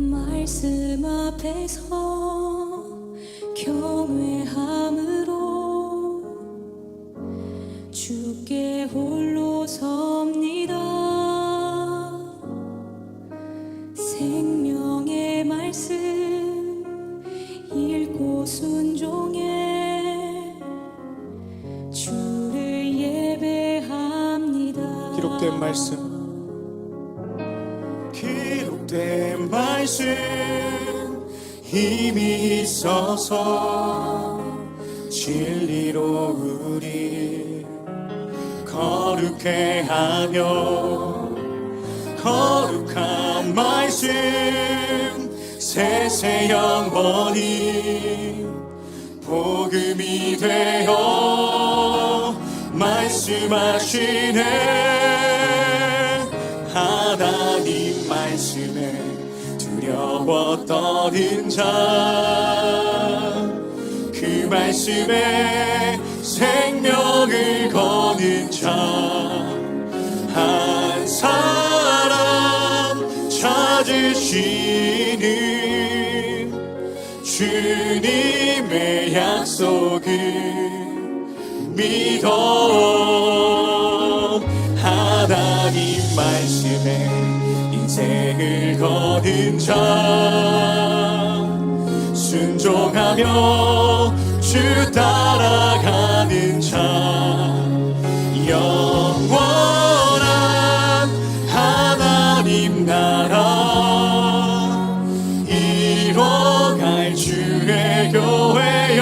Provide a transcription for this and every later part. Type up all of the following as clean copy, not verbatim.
말씀 앞에서 경외함으로 주께 홀로 섭니다. 생명의 말씀 읽고 순종해 주를 예배합니다. 기록된 말씀, 기록된 말씀 힘이 있어서 진리로 우리 거룩해 하며 거룩한 말씀 세세 영원히 복음이 되어 말씀하시네. 하나님 말씀에 두려워 떠는 자, 그 말씀에 생명을 거는 자 한 사람 찾으시는 주님의 약속을 믿어. 하나님 말씀에 인생을 거는 자, 순종하며 주 따라가는 자, 영원한 하나님 나라 이뤄갈 주의 교회여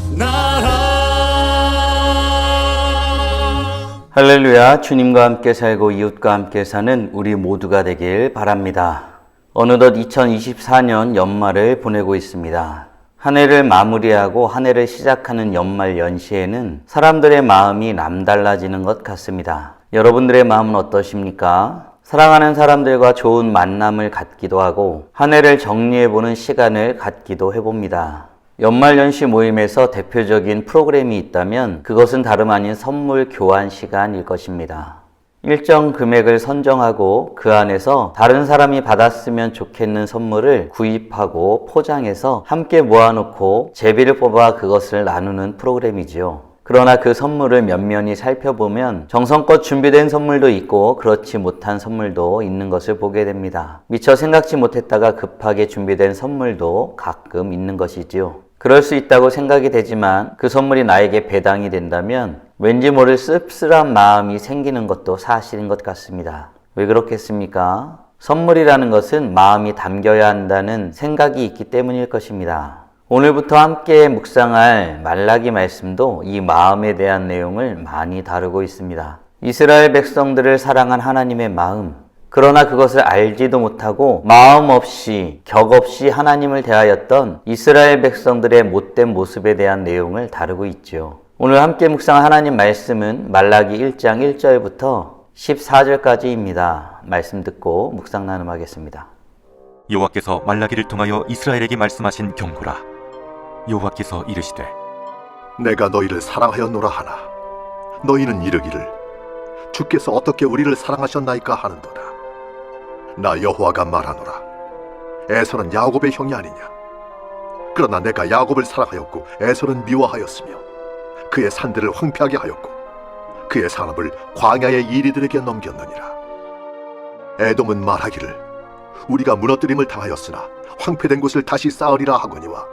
일어나라. 할렐루야. 주님과 함께 살고 이웃과 함께 사는 우리 모두가 되길 바랍니다. 어느덧 2024년 연말을 보내고 있습니다. 한 해를 마무리하고 한 해를 시작하는 연말 연시에는 사람들의 마음이 남달라지는 것 같습니다. 여러분들의 마음은 어떠십니까? 사랑하는 사람들과 좋은 만남을 갖기도 하고 한 해를 정리해보는 시간을 갖기도 해봅니다. 연말연시 모임에서 대표적인 프로그램이 있다면 그것은 다름 아닌 선물 교환 시간일 것입니다. 일정 금액을 선정하고 그 안에서 다른 사람이 받았으면 좋겠는 선물을 구입하고 포장해서 함께 모아놓고 제비를 뽑아 그것을 나누는 프로그램이지요. 그러나 그 선물을 면면히 살펴보면 정성껏 준비된 선물도 있고 그렇지 못한 선물도 있는 것을 보게 됩니다. 미처 생각지 못했다가 급하게 준비된 선물도 가끔 있는 것이지요. 그럴 수 있다고 생각이 되지만 그 선물이 나에게 배당이 된다면 왠지 모를 씁쓸한 마음이 생기는 것도 사실인 것 같습니다. 왜 그렇겠습니까? 선물이라는 것은 마음이 담겨야 한다는 생각이 있기 때문일 것입니다. 오늘부터 함께 묵상할 말라기 말씀도 이 마음에 대한 내용을 많이 다루고 있습니다. 이스라엘 백성들을 사랑한 하나님의 마음, 그러나 그것을 알지도 못하고 마음 없이 격 없이 하나님을 대하였던 이스라엘 백성들의 못된 모습에 대한 내용을 다루고 있죠. 오늘 함께 묵상한 하나님 말씀은 말라기 1장 1절부터 14절까지입니다. 말씀 듣고 묵상 나눔하겠습니다. 여호와께서 말라기를 통하여 이스라엘에게 말씀하신 경고라. 여호와께서 이르시되 내가 너희를 사랑하였노라 하나 너희는 이르기를 주께서 어떻게 우리를 사랑하셨나이까 하는도다. 나 여호와가 말하노라. 에서는 야곱의 형이 아니냐. 그러나 내가 야곱을 사랑하였고 에서는 미워하였으며 그의 산들을 황폐하게 하였고 그의 산업을 광야의 이리들에게 넘겼느니라. 에돔은 말하기를 우리가 무너뜨림을 당하였으나 황폐된 곳을 다시 쌓으리라 하거니와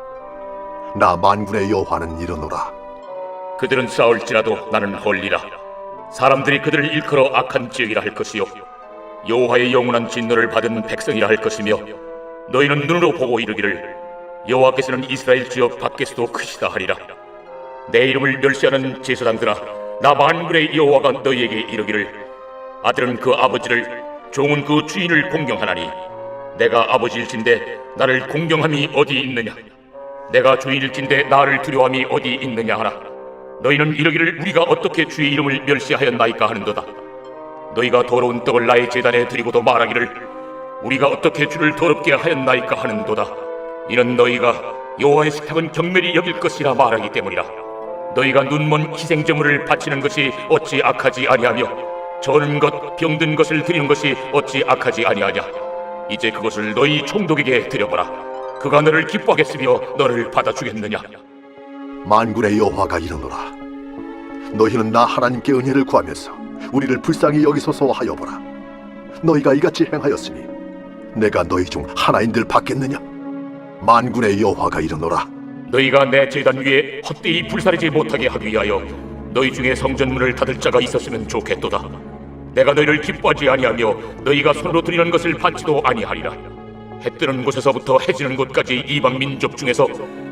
나 만군의 여호와는 이르노라. 그들은 싸울지라도 나는 헐리라. 사람들이 그들을 일컬어 악한 지역이라 할 것이요 여호와의 영원한 진노를 받은 백성이라 할 것이며 너희는 눈으로 보고 이르기를 여호와께서는 이스라엘 지역 밖에서도 크시다 하리라. 내 이름을 멸시하는 제사장들아, 나 만군의 여호와가 너희에게 이르기를 아들은 그 아버지를 종은 그 주인을 공경하나니 내가 아버지일진데 나를 공경함이 어디 있느냐. 내가 주인일진데 나를 두려워함이 어디 있느냐 하나. 너희는 이르기를 우리가 어떻게 주의 이름을 멸시하였나이까 하는도다. 너희가 더러운 떡을 나의 제단에 드리고도 말하기를 우리가 어떻게 주를 더럽게 하였나이까 하는도다. 이는 너희가 여호와의 식탁은 경멸히 여길 것이라 말하기 때문이라. 너희가 눈먼 희생제물을 바치는 것이 어찌 악하지 아니하며 저는 것 병든 것을 드리는 것이 어찌 악하지 아니하냐. 이제 그것을 너희 총독에게 드려보라. 그가 너를 기뻐하겠으며 너를 받아주겠느냐. 만군의 여호와가 이르노라. 너희는 나 하나님께 은혜를 구하면서 우리를 불쌍히 여기소서 하여보라. 너희가 이같이 행하였으니 내가 너희 중 하나인들 받겠느냐. 만군의 여호와가 이르노라. 너희가 내 제단 위에 헛되이 불사르지 못하게 하기 위하여 너희 중에 성전문을 닫을 자가 있었으면 좋겠도다. 내가 너희를 기뻐하지 아니하며 너희가 손으로 드리는 것을 받지도 아니하리라. 해 뜨는 곳에서부터 해 지는 곳까지 이방 민족 중에서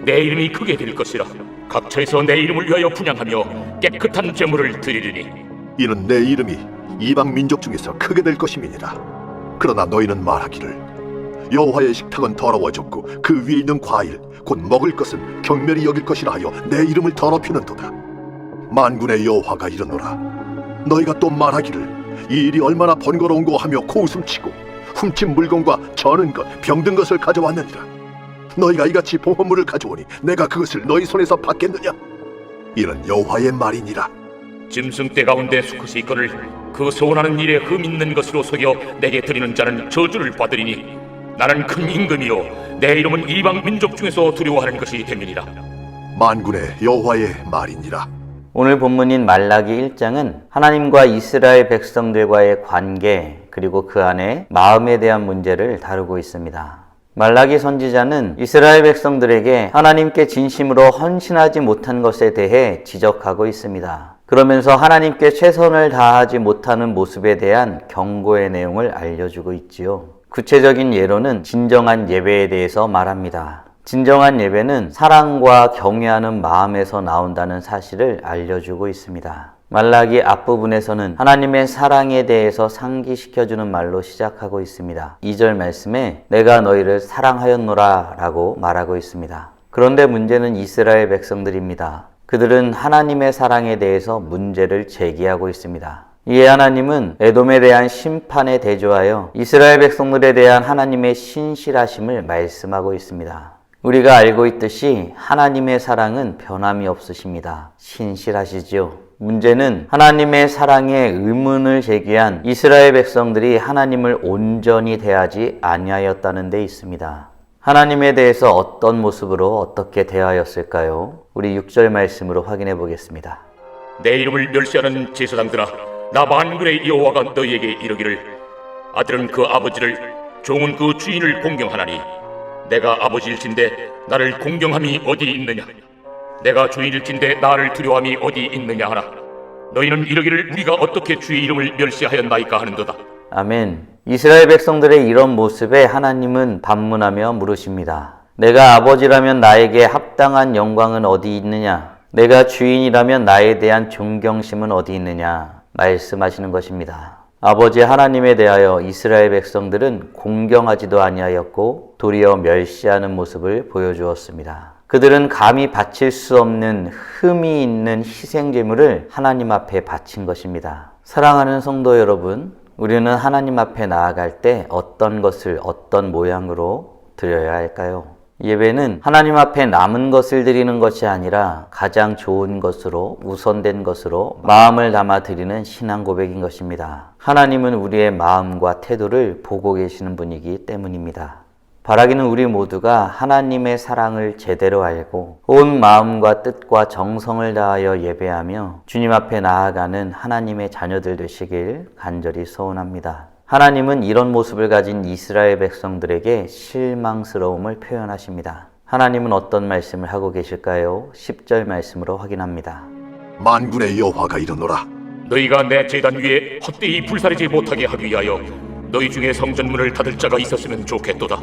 내 이름이 크게 될 것이라. 각처에서 내 이름을 위하여 분향하며 깨끗한 제물을 드리리니 이는 내 이름이 이방 민족 중에서 크게 될 것임이니라. 그러나 너희는 말하기를 여호와의 식탁은 더러워졌고 그 위에 있는 과일 곧 먹을 것은 경멸히 여길 것이라 하여 내 이름을 더럽히는도다. 만군의 여호와가 이르노라. 너희가 또 말하기를 이 일이 얼마나 번거로운고 하며 코웃음치고 훔친 물건과 저는 것 병든 것을 가져왔느니라. 너희가 이같이 봉헌물을 가져오니 내가 그것을 너희 손에서 받겠느냐. 이는 여호와의 말이니라. 짐승 떼 가운데 수컷이 있거늘 그 소원하는 일에 흠 있는 것으로 속여 내게 드리는 자는 저주를 받으리니 나는 큰 임금이요 내 이름은 이방 민족 중에서 두려워하는 것이 됨이니라. 만군의 여호와의 말이니라. 오늘 본문인 말라기 1장은 하나님과 이스라엘 백성들과의 관계 그리고 그 안에 마음에 대한 문제를 다루고 있습니다. 말라기 선지자는 이스라엘 백성들에게 하나님께 진심으로 헌신하지 못한 것에 대해 지적하고 있습니다. 그러면서 하나님께 최선을 다하지 못하는 모습에 대한 경고의 내용을 알려주고 있지요. 구체적인 예로는 진정한 예배에 대해서 말합니다. 진정한 예배는 사랑과 경외하는 마음에서 나온다는 사실을 알려주고 있습니다. 말라기 앞부분에서는 하나님의 사랑에 대해서 상기시켜주는 말로 시작하고 있습니다. 2절 말씀에 내가 너희를 사랑하였노라 라고 말하고 있습니다. 그런데 문제는 이스라엘 백성들입니다. 그들은 하나님의 사랑에 대해서 문제를 제기하고 있습니다. 이에 하나님은 에돔에 대한 심판에 대조하여 이스라엘 백성들에 대한 하나님의 신실하심을 말씀하고 있습니다. 우리가 알고 있듯이 하나님의 사랑은 변함이 없으십니다. 신실하시지요. 문제는 하나님의 사랑에 의문을 제기한 이스라엘 백성들이 하나님을 온전히 대하지 아니하였다는 데 있습니다. 하나님에 대해서 어떤 모습으로 어떻게 대하였을까요? 우리 6절 말씀으로 확인해 보겠습니다. 내 이름을 멸시하는 제사장들아 나 만군의 여호와가 너희에게 이르기를 아들은 그 아버지를 종은 그 주인을 공경하나니 내가 아버지일진데 나를 공경함이 어디 있느냐. 내가 주인일진데 나를 두려워함이 어디 있느냐 하나. 너희는 이르기를 우리가 어떻게 주의 이름을 멸시하였나이까 하는도다. 아멘. 이스라엘 백성들의 이런 모습에 하나님은 반문하며 물으십니다. 내가 아버지라면 나에게 합당한 영광은 어디 있느냐? 내가 주인이라면 나에 대한 존경심은 어디 있느냐? 말씀하시는 것입니다. 아버지 하나님에 대하여 이스라엘 백성들은 공경하지도 아니하였고 도리어 멸시하는 모습을 보여주었습니다. 그들은 감히 바칠 수 없는 흠이 있는 희생제물을 하나님 앞에 바친 것입니다. 사랑하는 성도 여러분, 우리는 하나님 앞에 나아갈 때 어떤 것을 어떤 모양으로 드려야 할까요? 예배는 하나님 앞에 남은 것을 드리는 것이 아니라 가장 좋은 것으로 우선된 것으로 마음을 담아 드리는 신앙 고백인 것입니다. 하나님은 우리의 마음과 태도를 보고 계시는 분이기 때문입니다. 바라기는 우리 모두가 하나님의 사랑을 제대로 알고 온 마음과 뜻과 정성을 다하여 예배하며 주님 앞에 나아가는 하나님의 자녀들 되시길 간절히 소원합니다. 하나님은 이런 모습을 가진 이스라엘 백성들에게 실망스러움을 표현하십니다. 하나님은 어떤 말씀을 하고 계실까요? 10절 말씀으로 확인합니다. 만군의 여호와가 이르노라. 너희가 내 제단 위에 헛되이 불사르지 못하게 하기 위하여 너희 중에 성전문을 닫을 자가 있었으면 좋겠도다.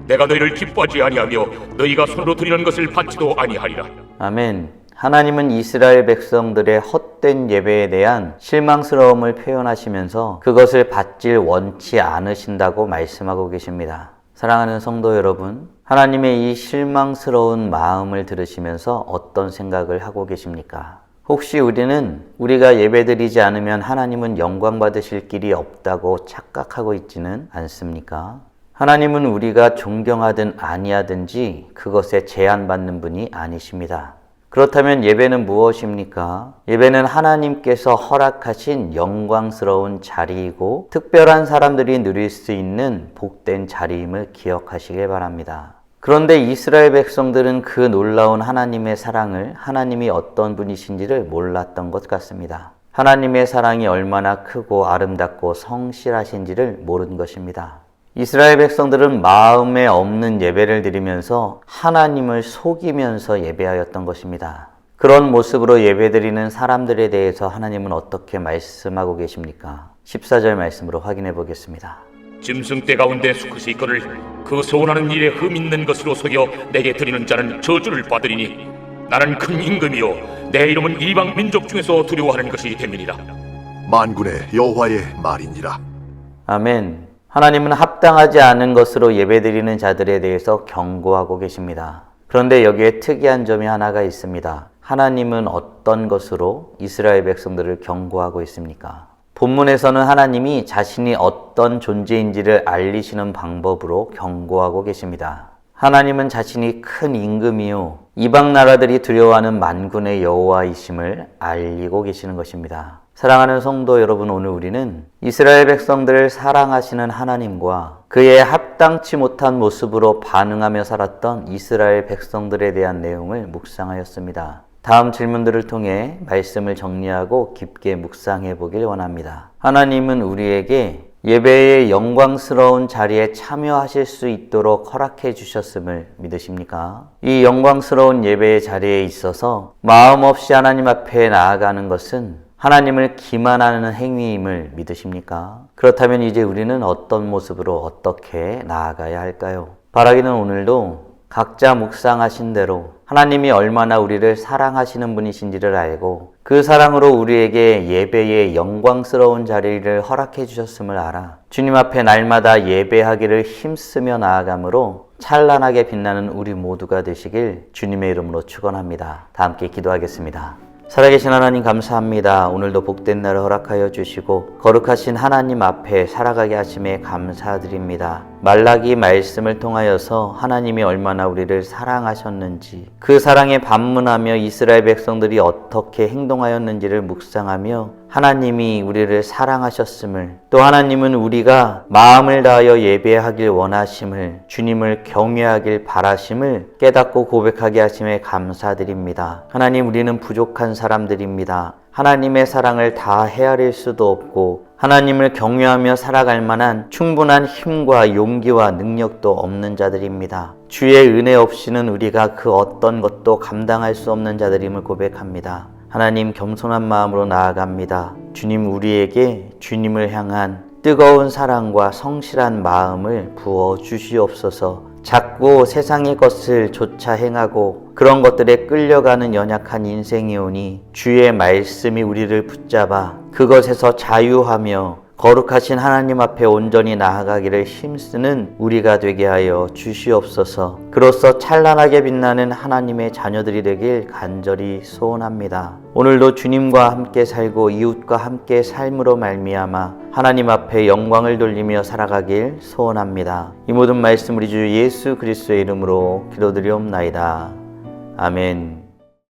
내가 너희를 기뻐하지 아니하며 너희가 손으로 드리는 것을 받지도 아니하리라. 아멘. 하나님은 이스라엘 백성들의 헛된 예배에 대한 실망스러움을 표현하시면서 그것을 받질 원치 않으신다고 말씀하고 계십니다. 사랑하는 성도 여러분, 하나님의 이 실망스러운 마음을 들으시면서 어떤 생각을 하고 계십니까? 혹시 우리는 우리가 예배드리지 않으면 하나님은 영광 받으실 길이 없다고 착각하고 있지는 않습니까? 하나님은 우리가 존경하든 아니하든지 그것에 제한받는 분이 아니십니다. 그렇다면 예배는 무엇입니까? 예배는 하나님께서 허락하신 영광스러운 자리이고 특별한 사람들이 누릴 수 있는 복된 자리임을 기억하시길 바랍니다. 그런데 이스라엘 백성들은 그 놀라운 하나님의 사랑을 하나님이 어떤 분이신지를 몰랐던 것 같습니다. 하나님의 사랑이 얼마나 크고 아름답고 성실하신지를 모른 것입니다. 이스라엘 백성들은 마음에 없는 예배를 드리면서 하나님을 속이면서 예배하였던 것입니다. 그런 모습으로 예배드리는 사람들에 대해서 하나님은 어떻게 말씀하고 계십니까? 14절 말씀으로 확인해 보겠습니다. 짐승 떼 가운데 수컷이 있거늘 그 소원하는 일에 흠 있는 것으로 속여 내게 드리는 자는 저주를 받으리니 나는 큰 임금이요 내 이름은 이방 민족 중에서 두려워하는 것이 됨이니라. 만군의 여호와의 말이니라. 아멘. 하나님은 합당하지 않은 것으로 예배드리는 자들에 대해서 경고하고 계십니다. 그런데 여기에 특이한 점이 하나가 있습니다. 하나님은 어떤 것으로 이스라엘 백성들을 경고하고 있습니까? 본문에서는 하나님이 자신이 어떤 존재인지를 알리시는 방법으로 경고하고 계십니다. 하나님은 자신이 큰 임금이요 이방 나라들이 두려워하는 만군의 여호와이심을 알리고 계시는 것입니다. 사랑하는 성도 여러분, 오늘 우리는 이스라엘 백성들을 사랑하시는 하나님과 그의 합당치 못한 모습으로 반응하며 살았던 이스라엘 백성들에 대한 내용을 묵상하였습니다. 다음 질문들을 통해 말씀을 정리하고 깊게 묵상해 보길 원합니다. 하나님은 우리에게 예배의 영광스러운 자리에 참여하실 수 있도록 허락해 주셨음을 믿으십니까? 이 영광스러운 예배의 자리에 있어서 마음 없이 하나님 앞에 나아가는 것은 하나님을 기만하는 행위임을 믿으십니까? 그렇다면 이제 우리는 어떤 모습으로 어떻게 나아가야 할까요? 바라기는 오늘도 각자 묵상하신 대로 하나님이 얼마나 우리를 사랑하시는 분이신지를 알고 그 사랑으로 우리에게 예배의 영광스러운 자리를 허락해 주셨음을 알아 주님 앞에 날마다 예배하기를 힘쓰며 나아감으로 찬란하게 빛나는 우리 모두가 되시길 주님의 이름으로 축원합니다. 다 함께 기도하겠습니다. 살아계신 하나님 감사합니다. 오늘도 복된 날을 허락하여 주시고 거룩하신 하나님 앞에 살아가게 하심에 감사드립니다. 말라기 말씀을 통하여서 하나님이 얼마나 우리를 사랑하셨는지 그 사랑에 반문하며 이스라엘 백성들이 어떻게 행동하였는지를 묵상하며 하나님이 우리를 사랑하셨음을 또 하나님은 우리가 마음을 다하여 예배하길 원하심을 주님을 경외하길 바라심을 깨닫고 고백하게 하심에 감사드립니다. 하나님, 우리는 부족한 사람들입니다. 하나님의 사랑을 다 헤아릴 수도 없고 하나님을 경외하며 살아갈 만한 충분한 힘과 용기와 능력도 없는 자들입니다. 주의 은혜 없이는 우리가 그 어떤 것도 감당할 수 없는 자들임을 고백합니다. 하나님, 겸손한 마음으로 나아갑니다. 주님, 우리에게 주님을 향한 뜨거운 사랑과 성실한 마음을 부어 주시옵소서. 자꾸 세상의 것을 좇아 행하고 그런 것들에 끌려가는 연약한 인생이오니 주의 말씀이 우리를 붙잡아 그것에서 자유하며 거룩하신 하나님 앞에 온전히 나아가기를 힘쓰는 우리가 되게 하여 주시옵소서. 그로써 찬란하게 빛나는 하나님의 자녀들이 되길 간절히 소원합니다. 오늘도 주님과 함께 살고 이웃과 함께 삶으로 말미암아 하나님 앞에 영광을 돌리며 살아가길 소원합니다. 이 모든 말씀 우리 주 예수 그리스도의 이름으로 기도드리옵나이다. 아멘.